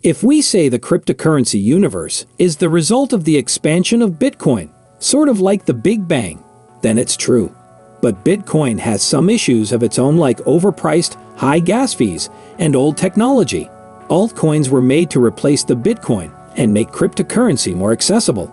If we say the cryptocurrency universe is the result of the expansion of Bitcoin, sort of like the Big Bang, then it's true. But Bitcoin has some issues of its own, like overpriced, high gas fees, and old technology. Altcoins were made to replace the Bitcoin and make cryptocurrency more accessible.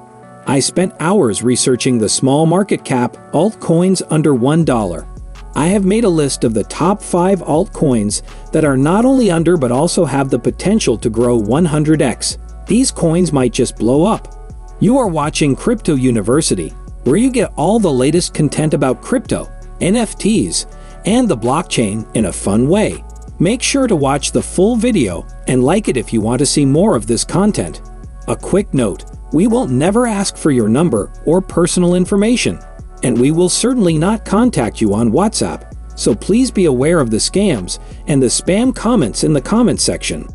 I spent hours researching the small market cap altcoins under $1. I have made a list of the top 5 altcoins that are not only under but also have the potential to grow 100x. These coins might just blow up. You are watching Crypto University, where you get all the latest content about crypto, NFTs, and the blockchain in a fun way. Make sure to watch the full video and like it if you want to see more of this content. A quick note, we will never ask for your number or personal information, and we will certainly not contact you on WhatsApp, so please be aware of the scams and the spam comments in the comment section.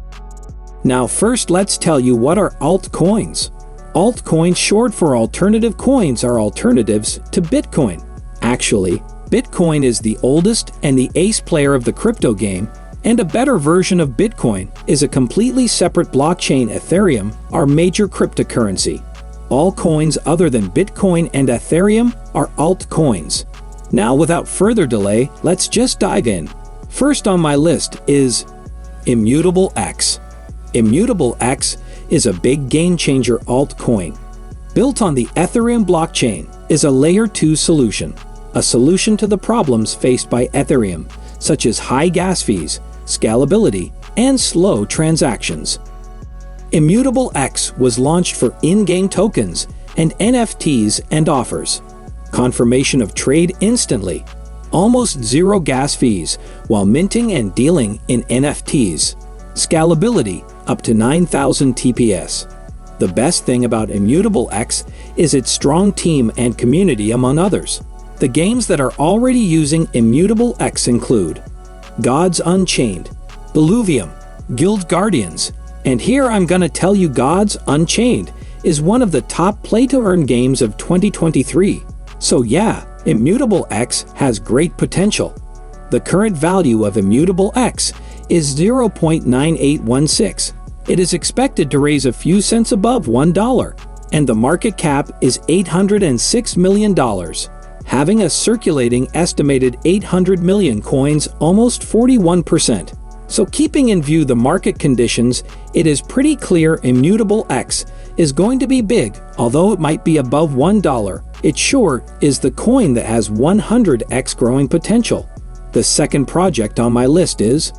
Now first, let's tell you what are altcoins. Altcoins, short for alternative coins, are alternatives to Bitcoin. Actually, Bitcoin is the oldest and the ace player of the crypto game, and a better version of Bitcoin is a completely separate blockchain. Ethereum, our major cryptocurrency. All coins other than Bitcoin and Ethereum are altcoins. Now without further delay, let's just dive in. First on my list is Immutable X. Immutable X is a big game-changer altcoin. Built on the Ethereum blockchain, is a Layer 2 solution, a solution to the problems faced by Ethereum, such as high gas fees, scalability, and slow transactions. Immutable X was launched for in-game tokens and NFTs and offers confirmation of trade instantly, almost zero gas fees while minting and dealing in NFTs, scalability up to 9,000 TPS. The best thing about Immutable X is its strong team and community, among others. The games that are already using Immutable X include Gods Unchained, Illuvium, Guild Guardians, and here I'm gonna tell you Gods Unchained is one of the top play-to-earn games of 2023. So yeah, Immutable X has great potential. The current value of Immutable X is 0.9816. It is expected to raise a few cents above $1, and the market cap is $806 million, having a circulating estimated 800 million coins, almost 41%. So keeping in view the market conditions, it is pretty clear Immutable X is going to be big. Although it might be above $1, it sure is the coin that has 100x growing potential. The second project on my list is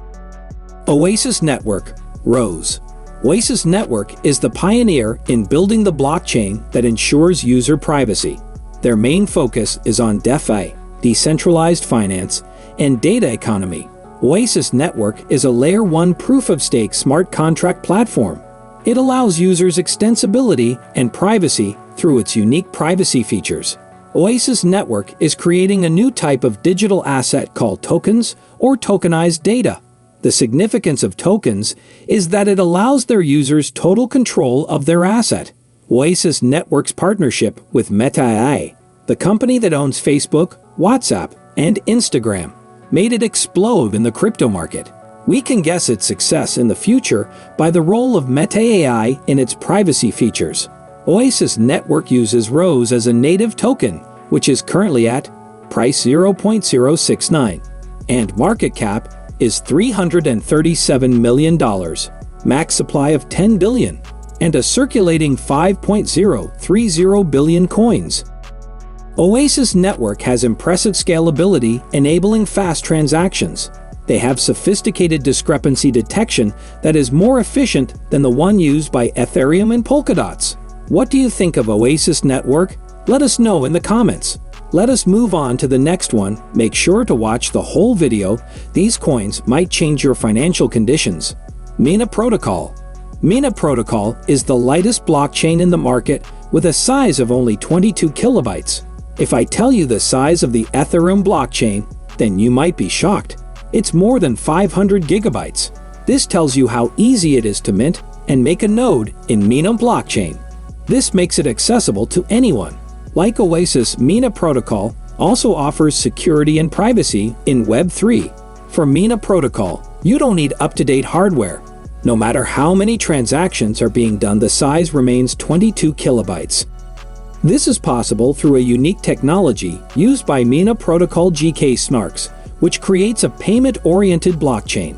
Oasis Network, ROSE. Oasis Network is the pioneer in building the blockchain that ensures user privacy. Their main focus is on DeFi, decentralized finance, and data economy. Oasis Network is a Layer 1 proof-of-stake smart contract platform. It allows users extensibility and privacy through its unique privacy features. Oasis Network is creating a new type of digital asset called tokens or tokenized data. The significance of tokens is that it allows their users total control of their asset. Oasis Network's partnership with Meta AI, the company that owns Facebook, WhatsApp, and Instagram, made it explode in the crypto market. We can guess its success in the future by the role of Meta AI in its privacy features. Oasis Network uses ROSE as a native token, which is currently at price 0.069, and market cap is $337 million, max supply of 10 billion, and a circulating 5.030 billion coins. Oasis Network has impressive scalability, enabling fast transactions. They have sophisticated discrepancy detection that is more efficient than the one used by Ethereum and Polkadots. What do you think of Oasis Network? Let us know in the comments. Let us move on to the next one. Make sure to watch the whole video. These coins might change your financial conditions. Mina Protocol. Mina Protocol is the lightest blockchain in the market with a size of only 22 kilobytes. If I tell you the size of the Ethereum blockchain, then you might be shocked. It's more than 500 gigabytes. This tells you how easy it is to mint and make a node in Mina blockchain. This makes it accessible to anyone. Like Oasis, Mina Protocol also offers security and privacy in Web3. For Mina Protocol, you don't need up-to-date hardware. No matter how many transactions are being done, the size remains 22 kilobytes. This is possible through a unique technology used by Mina Protocol GK Snarks, which creates a payment-oriented blockchain.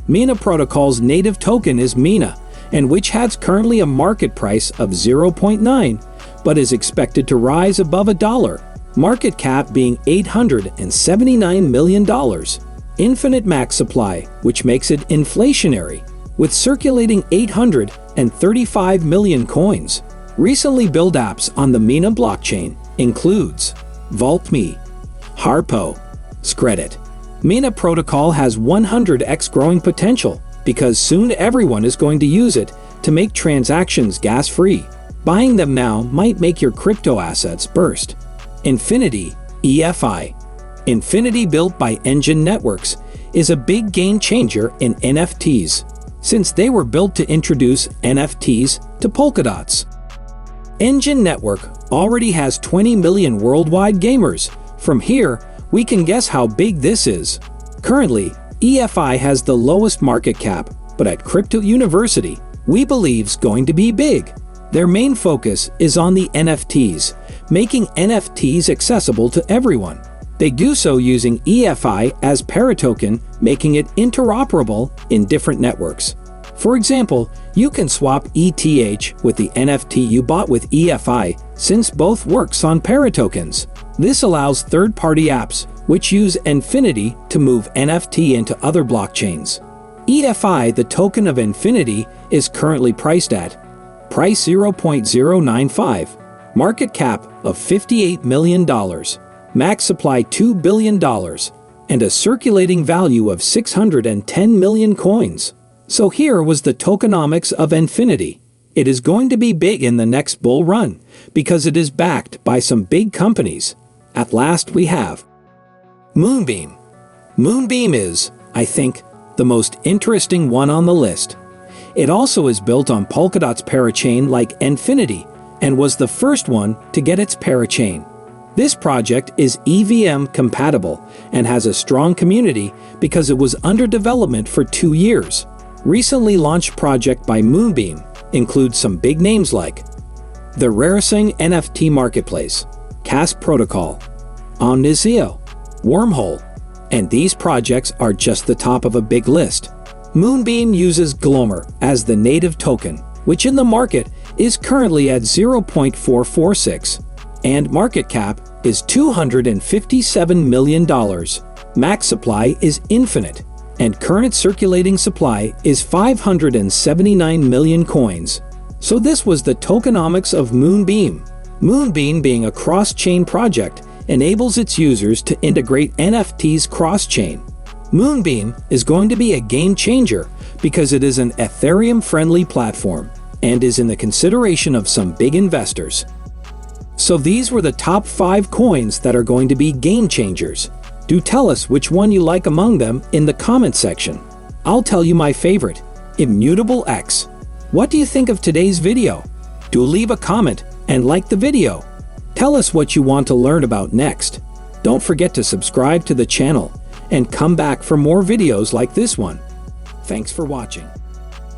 Mina Protocol's native token is Mina, and which has currently a market price of 0.9, but is expected to rise above $1, market cap being $879 million. Infinite max supply, which makes it inflationary, with circulating 835 million coins. Recently built apps on the Mina blockchain includes VaultMe, Harpo, Scredit. Mina Protocol has 100x growing potential because soon everyone is going to use it to make transactions gas-free. Buying them now might make your crypto assets burst. Enfinity, EFI. Enfinity, built by Engine Networks, is a big game changer in NFTs, since they were built to introduce NFTs to Polkadots. Engine Network already has 20 million worldwide gamers. From here, we can guess how big this is. Currently, EFI has the lowest market cap, but at Crypto University, we believe's going to be big. Their main focus is on the NFTs, making NFTs accessible to everyone. They do so using EFI as paratoken, making it interoperable in different networks. For example, you can swap ETH with the NFT you bought with EFI, since both works on paratokens. This allows third-party apps, which use Enfinity, to move NFT into other blockchains. EFI, the token of Enfinity, is currently priced at price 0.095, market cap of $58 million, max supply $2 billion, and a circulating value of 610 million coins. So here was the tokenomics of Enfinity. It is going to be big in the next bull run, because it is backed by some big companies. At last we have Moonbeam. Moonbeam is, I think, the most interesting one on the list. It also is built on Polkadot's parachain like Enfinity, and was the first one to get its parachain. This project is EVM compatible and has a strong community because it was under development for 2 years. Recently launched project by Moonbeam includes some big names like the Raresing NFT Marketplace, Casp Protocol, Omnisio, Wormhole, and these projects are just the top of a big list. Moonbeam uses Glomer as the native token, which in the market is currently at 0.446, and market cap is $257 million. Max supply is infinite, and current circulating supply is 579 million coins. So this was the tokenomics of Moonbeam. Moonbeam, being a cross-chain project, enables its users to integrate NFTs cross-chain. Moonbeam is going to be a game changer because it is an Ethereum-friendly platform and is in the consideration of some big investors. So these were the top 5 coins that are going to be game changers. Do tell us which one you like among them in the comment section. I'll tell you my favorite, Immutable X. What do you think of today's video? Do leave a comment and like the video. Tell us what you want to learn about next. Don't forget to subscribe to the channel and come back for more videos like this one. Thanks for watching.